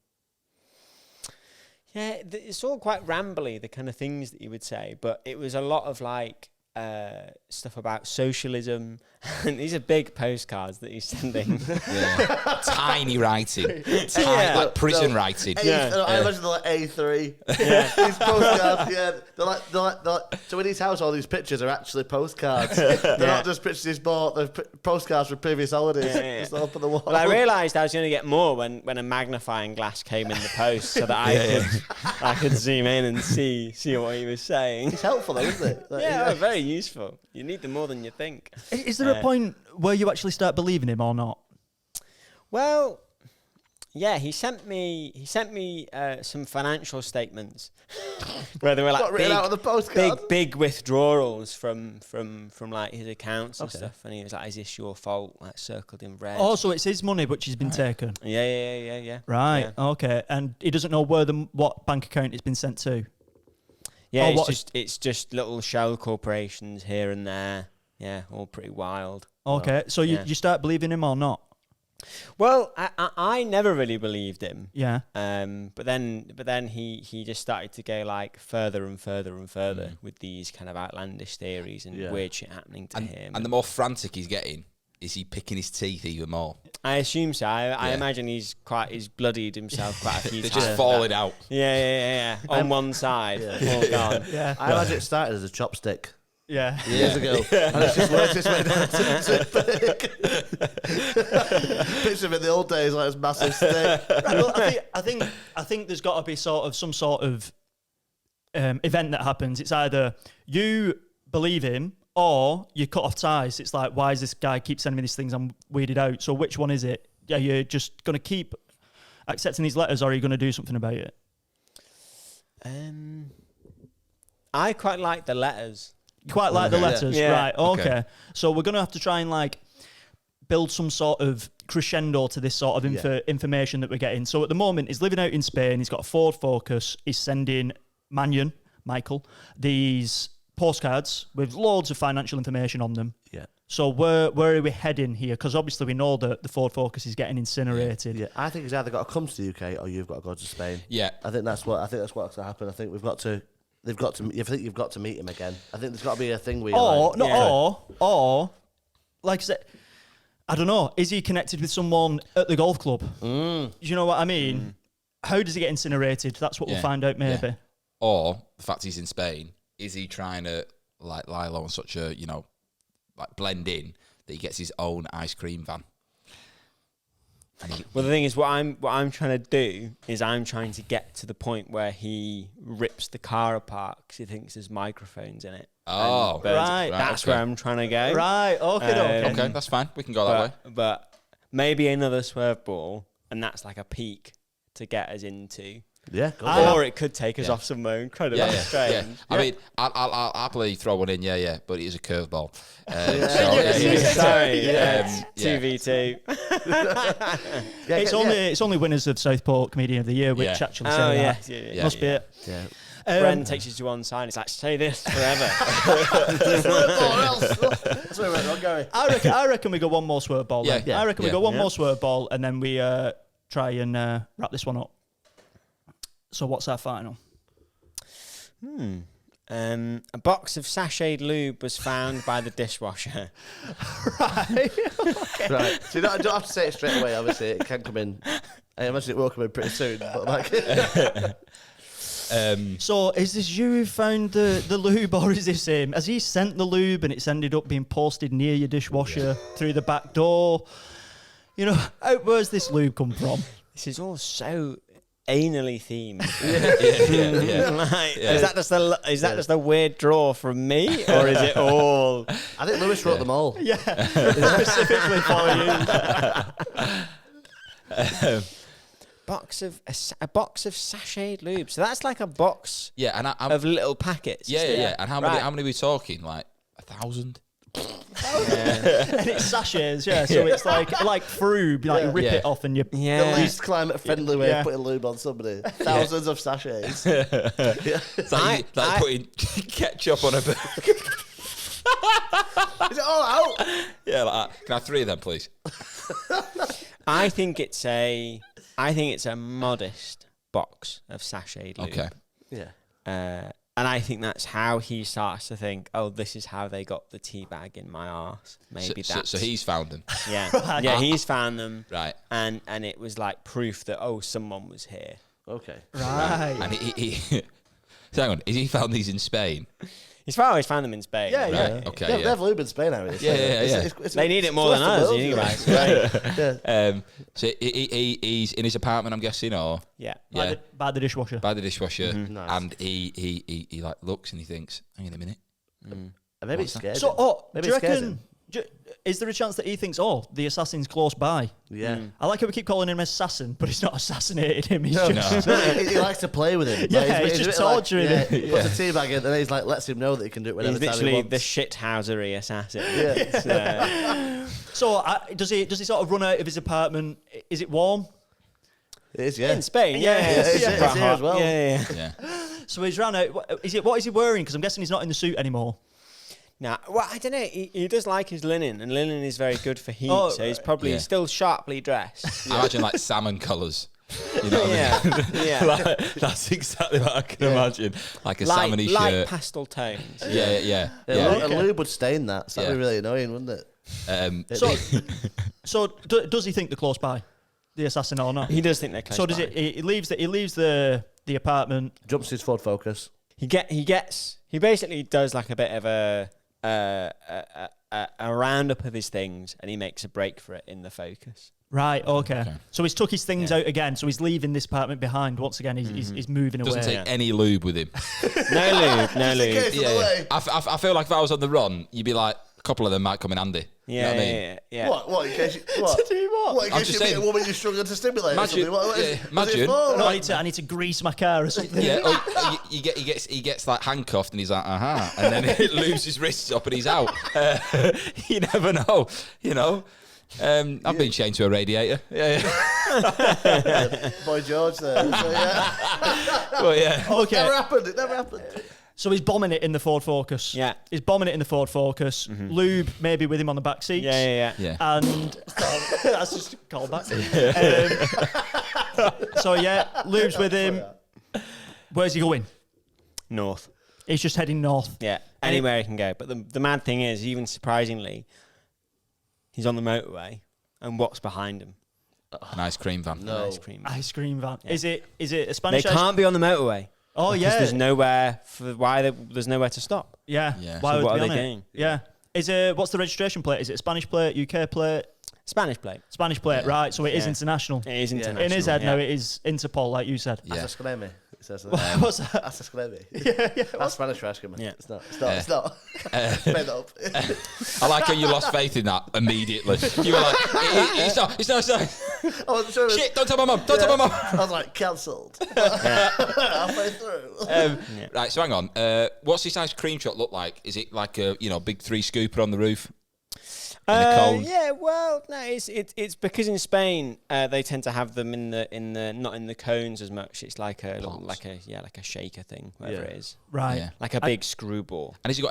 Yeah, it's all quite rambly, the kind of things that he would say, but it was a lot of stuff about socialism And these are big postcards that he's sending. Tiny writing. Like prison writing. I imagine they're like A3. These postcards, they're like, so in his house, all these pictures are actually postcards. They're not just pictures he's bought, they're postcards from previous holidays. Just up on the wall. Well, I realised I was going to get more when a magnifying glass came in the post so that I could zoom in and see what he was saying. It's helpful though, isn't it? Very useful. You need them more than you think. Is there a point where you actually start believing him or not? Well, yeah, he sent me some financial statements where they were like written out on the postcard. big withdrawals from like his accounts and stuff, and he was like, "Is this your fault?" Like circled in red. Oh, so it's his money which has been taken. Yeah. Right. Yeah. Okay. And he doesn't know what bank account it's been sent to. Yeah, Oh, it's just little shell corporations here and there. Yeah, all pretty wild. Okay. So you start believing him or not? Well, I never really believed him. Yeah. But then he just started to go like further and further and further with these kind of outlandish theories and weird shit happening to him. And the more frantic he's getting, is he picking his teeth even more? I assume so. I imagine he's bloodied himself quite a few They're times. just falling out. Yeah. On one side, all gone. Yeah. I imagine it started as a chopstick. Yeah. Years ago, and it's just worked its way down to picture of it in the old days, like this massive stick. Well, I think there's got to be some sort of event that happens. It's either you believe him or you cut off ties. It's like, why is this guy keep sending me these things? I'm weirded out. So which one is it? Are you just going to keep accepting these letters, or are you going to do something about it? I quite like the letters. Quite like the letters, Yeah. right? Okay. So we're going to have to try and like build some sort of crescendo to this sort of information that we're getting. So at the moment, he's living out in Spain. He's got a Ford Focus. He's sending Michael, these postcards with loads of financial information on them. Yeah. So where are we heading here? Because obviously we know that the Ford Focus is getting incinerated. Yeah, I think he's either got to come to the UK or you've got to go to Spain. Yeah. I think that's what's going to happen. I think you've got to meet him again. I think there's got to be a thing where or like I said, I don't know. Is he connected with someone at the golf club? Do you know what I mean? How does he get incinerated? That's what we'll find out maybe. Yeah. Or the fact he's in Spain, is he trying to like lie low on such a, like blend in that he gets his own ice cream van? Well, the thing is, what I'm trying to do is I'm trying to get to the point where he rips the car apart because he thinks there's microphones in it. Oh, right. That's where I'm trying to go. Right. Okay. Okay, that's fine. We can go that way. But maybe another swerve ball, and that's like a peak to get us into. Yeah. Or it could take us off somewhere incredibly strange. I mean, I'll happily throw one in, but it is a curveball. Sorry, 2v2. It's only winners of Southport Comedian of the Year which actually say that. Yeah. Must be it. Yeah. Bren takes you to one side. It's like, say this forever. That's where we're going. I reckon we go one more swerve ball. Then. Yeah. I reckon we go one more swerve ball, and then we try and wrap this one up. So what's our final? A box of sachet lube was found by the dishwasher. Right. Okay. Right. So you don't have to say it straight away. Obviously, it can come in. I imagine it will come in pretty soon. But like, so is this you who found the lube, or is this him? Has he sent the lube and it's ended up being posted near your dishwasher through the back door? Where's this lube come from? This is all so anally themed. Yeah. Is that just a weird draw from me, or is it all? I think Lewis wrote them all. Yeah, specifically for you. A box of sachet lube. So that's like a box. Yeah, and of little packets. Yeah. And how many are we talking? Like 1,000? And it's sachets, so it's like frube, you rip it off and you. The least climate friendly way of putting lube on somebody. Thousands of sachets. It's like putting ketchup on a burger. Is it all out? Yeah, like that. Can I have 3 of them, please? I think it's a modest box of sachet lube. Okay. Yeah. And I think that's how he starts to think, oh, this is how they got the tea bag in my arse. Maybe that's... So he's found them. Yeah. Right. Yeah, he's found them. Right. And it was like proof that, oh, someone was here. Okay. Right. And he so hang on, is he found these in Spain? He's found them in Spain. Yeah, yeah. Right. Okay. They have lube in Spain, I mean. Yeah. They need it more than us, you think about it. Yeah. So he's in his apartment, I'm guessing, or Yeah. yeah, By the dishwasher. by the dishwasher, Nice. and he like looks and he thinks, hang on a minute. Maybe it's scared. So, Maybe do you it scares reckon? him. Is there a chance that he thinks, the assassin's close by? Yeah. I like how we keep calling him assassin, but he's not assassinated him. He's No, just he likes to play with him. Yeah, Like, he's a just bit like- torturing yeah, him. He puts a tea bag in, and he's like, lets him know that he can do it whenever He's time he literally wants. the shithousery assassin. Yeah. So does he sort of run out of his apartment? Is it warm? It is, yeah. In Spain, yeah. it's here as well. Yeah. Yeah. So he's run out. What is he wearing? Because I'm guessing he's not in the suit anymore. Nah, well, I don't know. He does like his linen, and linen is very good for heat, Oh, so he's probably yeah. still sharply dressed. I imagine like salmon colours. You know what I mean? yeah. Like, that's exactly what I can imagine. Like a salmony light shirt. pastel tones. Yeah. A lube would stain that, so that'd be Yeah. really annoying, wouldn't it? So does he think they're close by, the assassin, or not? He does think they're close. So does by. it? He leaves the apartment. Jumps his Ford Focus. He basically does like a bit of a roundup of his things, and he makes a break for it in the Focus. Right. Okay. So he's took his things out again. So he's leaving this apartment behind. Once again, he's moving away. Doesn't take any lube with him. No lube. Case of the Yeah. way. I feel like if I was on the run, you'd be like, a couple of them might come in handy. You know what I mean? Yeah. What? In case you, what? To do what? What? In I'm case just you meet a saying- woman you're struggling to stimulate or Imagine- something? What is yeah, it for? imagine- No, I need to grease my car or something. Yeah, or he gets like handcuffed and he's like, and then he loses his wrists up and he's out. You never know, you know. I've been chained to a radiator. Yeah. Boy George there. So, yeah. Well, yeah. Okay. It never happened. So he's bombing it in the Ford Focus. Yeah. He's bombing it in the Ford Focus. Lube maybe with him on the back seats. Yeah. And that's just a callback. So Lube's with him. Where's he going? North. He's just heading north. Yeah. Anywhere he can go. But the mad thing is, even surprisingly, he's on the motorway, and what's behind him? An ice cream van. No. Ice cream. Ice cream van. Yeah. Is it a They Spanish? can't be on the motorway. Oh Because yeah. there's nowhere there's nowhere to stop. Yeah. Yeah. Why So would what they are be they on it? doing? Yeah. What's the registration plate? Is it a Spanish plate, UK plate? Spanish plate. Spanish plate, right? So it is Yeah. international. It is Yeah. international. In his head, yeah. no, it is Interpol, like you said. Yeah. Asascleme. It says that. What's that? Asascleme. Yeah. That's Spanish for ice cream. Yeah. It's not. It's not. Made that up. I like how you lost faith in that immediately. You were like, it's not. I wasn't sure. Shit, don't tell my mum. Don't tell my mum. I was like, cancelled. Halfway through. Right, so hang on. What's this ice cream truck look like? Is it like a big 3-scooper on the roof? In the cone? Yeah, well, no, it's because in Spain they tend to have them in the not in the cones as much. It's like a little, like a shaker thing, whatever Yeah. it is, Right. Yeah. like a big screwball. And has it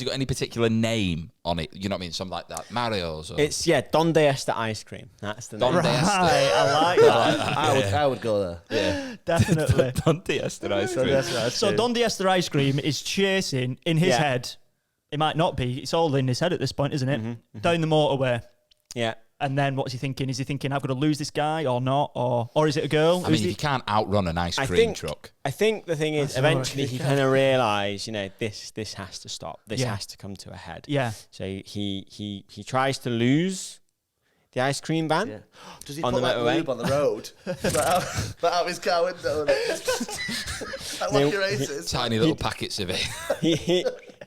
got any particular name on it? You know what I mean? Something like that. Mario's or It's Donde Esta ice cream. That's the name. Donde Right. Esta. I like that. I would go there. Yeah. Definitely. Donde Esta ice So cream. that's what I So said. Don Diester ice cream is chasing in his Yeah. head. It might not be. It's all in his head at this point, isn't it? Down the motorway. Yeah. And then what's he thinking? Is he thinking, I've got to lose this guy or not? Or is it a girl? I mean, if you can't outrun an ice I cream think- truck. I think the thing is, That's all right, eventually you he can. kind of realised, this has to stop. This Yeah. has to come to a head. Yeah. So he tries to lose the ice cream van. Yeah. Does he On put the like motorway? lube on the road? But out his car window. Like Wacky Races. Tiny little packets of it.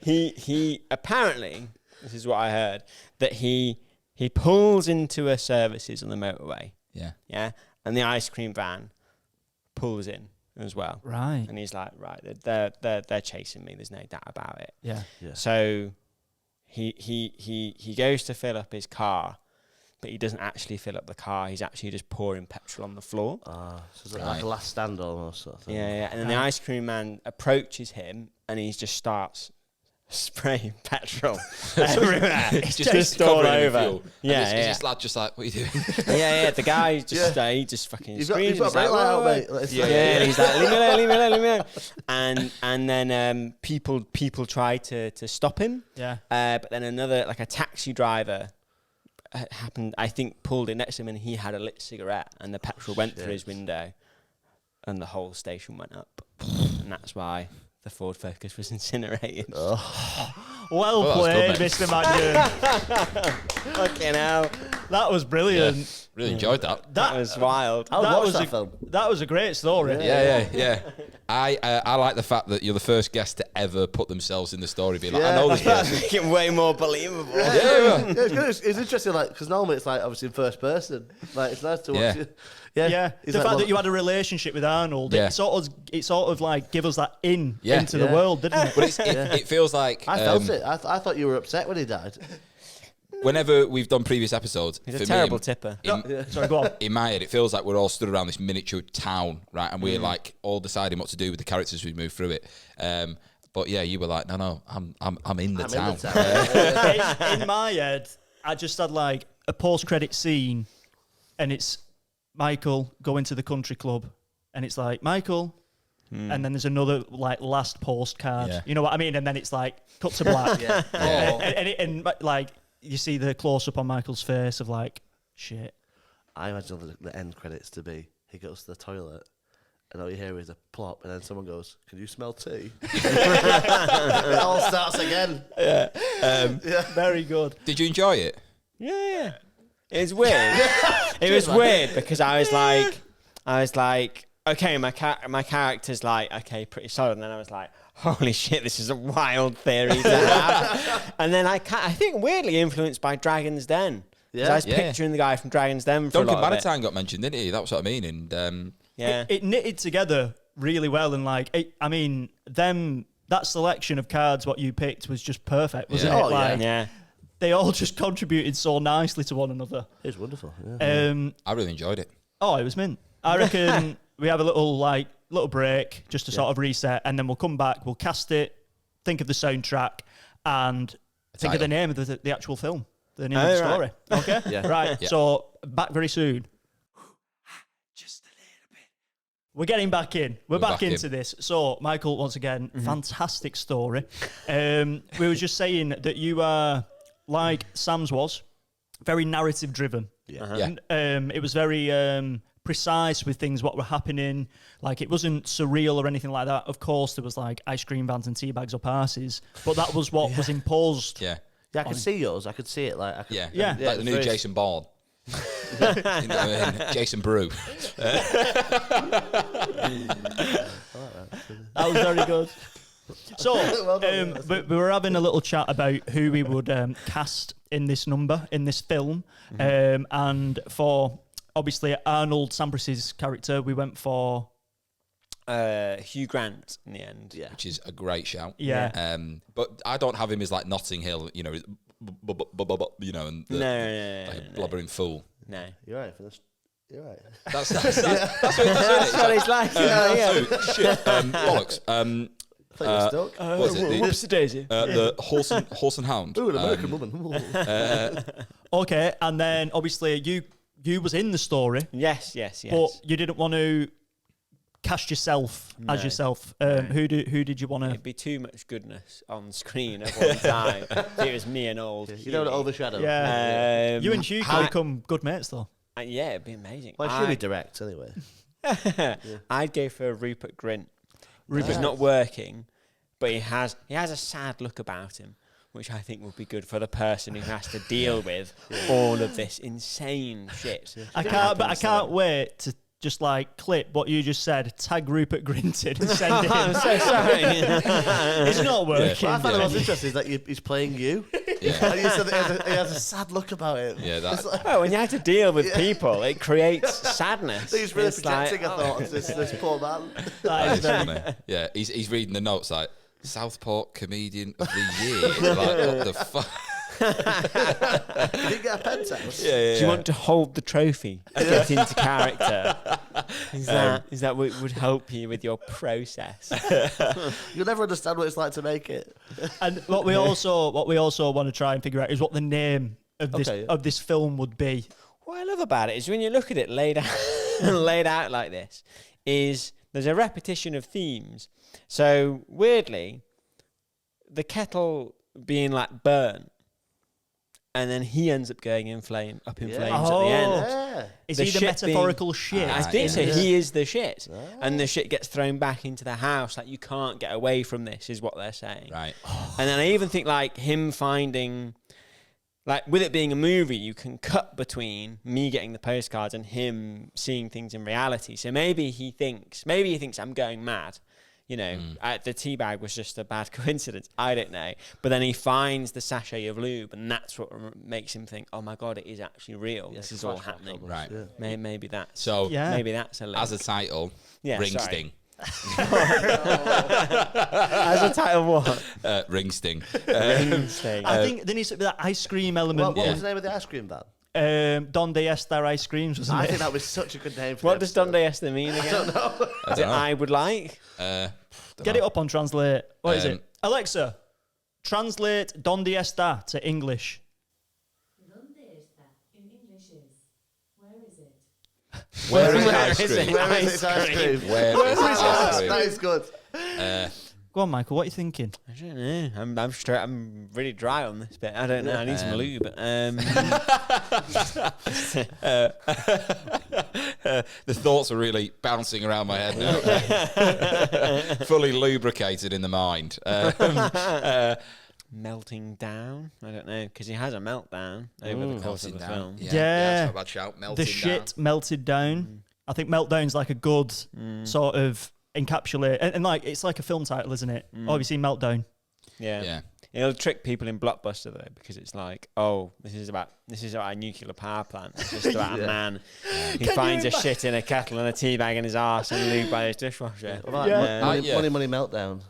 He apparently, this is what I heard, that he pulls into a services on the motorway, Yeah. and the ice cream van pulls in as well, Right. and he's like, right, they're chasing me. There's no doubt about it. Yeah. So he goes to fill up his car, but he doesn't actually fill up the car. He's actually just pouring petrol on the floor. So it's like a last stand almost. Sort of thing. Yeah. And then the ice cream man approaches him, and he just starts spraying petrol everywhere. It's just all covering it in over. fuel. Yeah, Is yeah. this lad just like, what are you doing? Yeah. The guy just he just fucking You've got screams. a He's brake like, light out, "Whoa, mate." whoa." It's Yeah, like- Yeah, he's like, leave me alone. And then people tried to stop him. Yeah. But then another, like a taxi driver happened, I think, pulled it next to him, and he had a lit cigarette, and the petrol went through his window, and the whole station went up. And that's why the Ford Focus was incinerated. Well that was played, good, Mr. Mannion. Fucking hell. That was brilliant. Really enjoyed that. That was wild. I would That watch was that a film. that was a great story. Yeah. I like the fact that you're the first guest to ever put themselves in the story. Be like, I know this person. Make it way more believable. Yeah. Yeah, it's good. It's interesting, like, because normally it's like obviously in first person. Like, it's nice to watch Yeah. it. Yeah, He's the like, fact well, that you had a relationship with Arnold, Yeah. it sort of like give us that into the Yeah. world, didn't it? But it feels like I felt it. I thought you were upset when he died. whenever we've done previous episodes, He's for a terrible me, tipper. Sorry, go on. in my head, it feels like we're all stood around this miniature town, right? And we're like all deciding what to do with the characters as we move through it. But yeah, you were like, no, I'm in the town. In my head, I just had like a post-credit scene, and it's Michael going to the country club, and it's like Michael, and then there's another like last postcard. Yeah. You know what I mean? And then it's like cut to black, and like you see the close-up on Michael's face of like shit. I imagine the end credits to be he goes to the toilet and all you hear is a plop and then someone goes, "Can you smell tea?" It all starts again. Very good. Did you enjoy it? Yeah. It was weird. It was weird because I was like, okay, my character's like, okay, pretty solid. And then I was like, holy shit, this is a wild theory to have. And then I think weirdly influenced by Dragon's Den. 'Cause I was picturing the guy from Dragon's Den for Duncan a lot of it. Bannatyne got mentioned, didn't he? That's what I mean. And Yeah. It knitted together really well, and like that selection of cards, what you picked was just perfect, wasn't Yeah. it? Oh, yeah. Like Yeah. they all just contributed so nicely to one another. It was wonderful. Yeah. I really enjoyed it. Oh, it was mint. I reckon we have a little break just to sort of reset, and then we'll come back. We'll cast it, think of the soundtrack, and think of the name of the actual film, the name of the story. Okay, right. Yeah. So back very soon. Just a little bit. We're getting back in. We're back into this. So Michael, once again, fantastic story. We were just saying that you are like Sam's was, very narrative driven. Yeah. And, it was very precise with things what were happening. Like it wasn't surreal or anything like that. Of course, there was like ice cream vans and tea bags up arses, but that was what was imposed. Yeah. Yeah, I could see yours. I could see it. Like, Yeah. Yeah. Like the new very- Jason Bourne. You know what I mean? Jason Brew. That was very good. So, we were having a little chat about who we would cast in this film. And for, obviously, Arnold Sampress's character, we went for... Hugh Grant in the end. Yeah. Which is a great shout. Yeah. But I don't have him as like Notting Hill, you know, and the, No. like a blubbering fool. No. You're right for this. You're right. That's what it's like. Shit. Bollocks. I thought you were stuck. What was it? Whoops, daisy. The horse and hound. Ooh, an American woman. Okay, and then obviously you was in the story, Yes. but you didn't want to cast yourself as yourself. Who did you want to? It'd be too much goodness on screen at one time. If it was me and old. You don't overshadow. Yeah. Um, You and Hugh can become good mates though. Yeah, it'd be amazing. Well, it's really direct anyway. I'd go for Rupert Grint. Rupert's not working, but he has a sad look about him, which I think would be good for the person who has to deal with all of this insane shit. I can't wait to just like clip what you just said, tag Rupert Grint in and send it I'm in. so sorry. It's not working. What I find the most interesting is that he's playing you. Yeah. And you said that he has a sad look about him. Yeah, that. Well, when you have to deal with people, it creates sadness. He's really It's like, projecting, I thought, this poor man. That is very- Funny. Yeah, he's reading the notes like Southport Comedian of the Year. Like, what the fuck? Did you get a penthouse? Yeah. Do you want to hold the trophy? Get into character. Is that what would help you with your process? You'll never understand what it's like to make it. And what we also want to try and figure out is what the name of this film would be. What I love about it is when you look at it laid out like this, is there's a repetition of themes. So weirdly, the kettle being like burnt, and then he ends up going in flames at the end. Yeah. Is The he the shit metaphorical shit? I think so. in this? He is the shit, and the shit gets thrown back into the house. Like, you can't get away from this, is what they're saying. Right. And then I even think like him finding, like, with it being a movie, you can cut between me getting the postcards and him seeing things in reality. So maybe he thinks I'm going mad. You know, the tea bag was just a bad coincidence. I don't know. But then he finds the sachet of lube, and that's what makes him think, oh my God, it is actually real. This is all happening. Almost, Right. yeah. Maybe that's... So, maybe that's a link. as a title, Ring sorry. Sting. As a title, what? Ring Sting. Ring Sting. I think there needs to be that ice cream element. What was the name of the ice cream van? Donde Esta ice creams, wasn't I it? think that was such a good name for What does Donde Este mean again? I don't know. Is it I would like? Get it up on translate. What is Um, it? Alexa, translate Donde Esta to English. ¿Dónde está? In English is, where is it? Where is Where ice is it? cream? Where is it ice cream? Where is ice That cream? is good. Go on, Michael. What are you thinking? I don't know. I'm really dry on this bit. I don't know. I need some lube. The thoughts are really bouncing around my head now. Fully lubricated in the mind. Melting down. I don't know, because he has a meltdown over the course of the film. Yeah, Yeah. that's not a bad shout. Melting The shit melted down. I think Meltdown's like a good sort of encapsulate, and like it's like a film title, isn't it? Oh, have you seen Meltdown? Yeah. Yeah. It'll trick people in Blockbuster though, because it's like, oh, this is about a nuclear power plant. It's just about a man who finds a shit in a kettle and a tea bag in his arse and lube by his dishwasher. What about Yeah. Money Meltdown?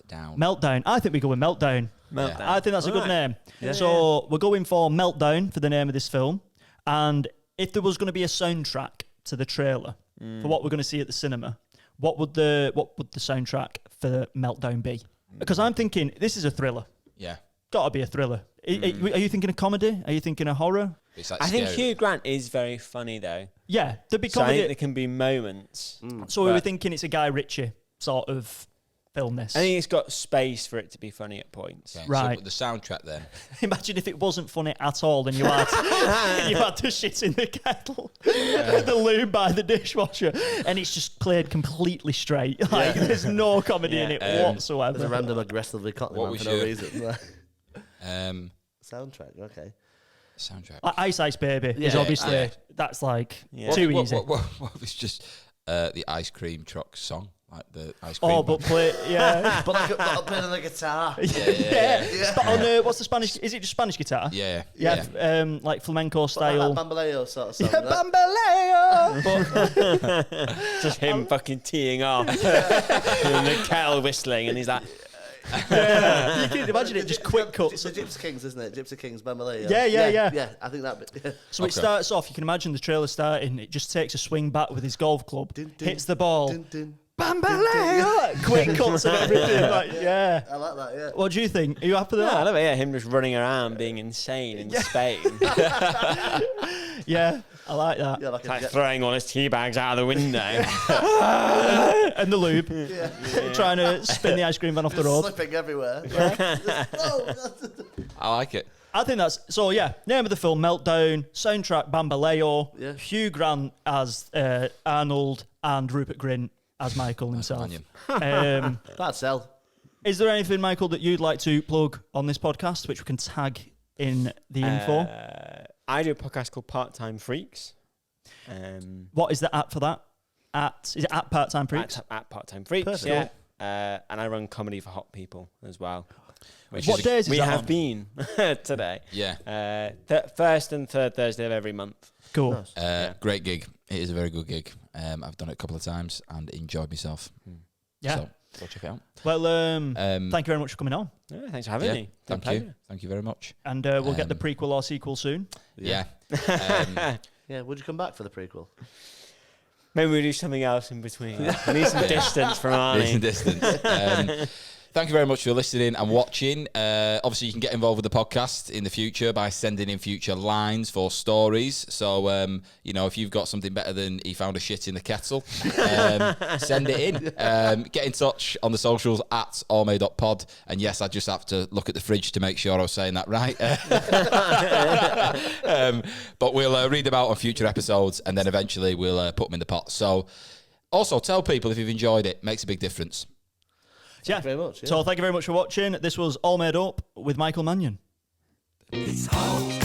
Down. Meltdown. I think we go with Meltdown. Meltdown. I think that's a good Alright. name. So we're going for Meltdown for the name of this film. And if there was going to be a soundtrack to the trailer for what we're going to see at the cinema, what would the soundtrack for Meltdown be? Because I'm thinking this is a thriller. Yeah. Got to be a thriller. Are you thinking of comedy? Are you thinking of horror? It's like I think scary. Hugh Grant is very funny though. Yeah, there'd be So I think comedy. there can be moments. So we were but thinking it's a Guy Ritchie sort of film. This. I think it's got space for it to be funny at points. Okay, Right. So the soundtrack then. Imagine if it wasn't funny at all, and you had you had the shit in the kettle, the lube by the dishwasher, and it's just played completely straight. Like there's no comedy in it There's a whatsoever. random aggressively cockney What man was for no your- reason. Soundtrack, okay. Soundtrack. Like Ice Ice Baby is Yeah, obviously yeah. that's like Yeah. too what, easy. What was just the ice cream truck song? Like the ice cream. Oh, but play yeah. But like playing on the guitar. Yeah. What's the Spanish? Is it just Spanish guitar? Yeah. Yeah. Like flamenco Like style. Bambaleo sort of song. Yeah, Bambaleo. Just him fucking teeing off and the kettle whistling, and he's like, You can imagine it just quick cuts. It's the Gypsy Kings, isn't it? Gypsy Kings, Bambaleo. Yeah. Yeah, I think that bit. Yeah. So it starts off, you can imagine the trailer starting, it just takes a swing back with his golf club, hits the ball, Dun, dun. Bambaleo! Quick cuts and everything. Like, yeah. I like that, yeah. What do you think? Are you happy with I that? love it. Yeah, him just running around being insane in Spain, Yeah, I like that. Yeah, like like throwing all his tea bags out of the window. And the lube, trying to spin the ice cream van off the road. slipping everywhere. I like it. I think that's, so yeah, name of the film, Meltdown, soundtrack, Bambaleo, Yeah. Hugh Grant as Arnold, and Rupert Grint as Michael himself. That'd sell. Is there anything, Michael, that you'd like to plug on this podcast, which we can tag in the info? I do a podcast called Part Time Freaks. What is the app for that? Is it at Part Time Freaks? At Part Time Freaks, Perfect. yeah. And I run comedy for hot people as well. Which What days is we that have on? been today. Yeah. First and third Thursday of every month. Cool. Great gig. It is a very good gig. I've done it a couple of times and enjoyed myself. Yeah. So go check it out. Well, thank you very much for coming on. Yeah, thanks for having Yeah, me. thank you. Thank you very much. And we'll get the prequel or sequel soon. Yeah. Yeah, would you come back for the prequel? Maybe we do something else in between. We need some distance from Arnie. Need some distance. Thank you very much for listening and watching. Obviously, you can get involved with the podcast in the future by sending in future lines for stories. So, if you've got something better than he found a shit in the kettle, send it in. Get in touch on the socials at AllMadeUp. And yes, I just have to look at the fridge to make sure I was saying that right. But we'll read them out on future episodes, and then eventually we'll put them in the pot. So, also tell people if you've enjoyed it. Makes a big difference. Yeah. Thank you very much. Yeah. So thank you very much for watching. This was All Made Up with Michael Mannion. It's all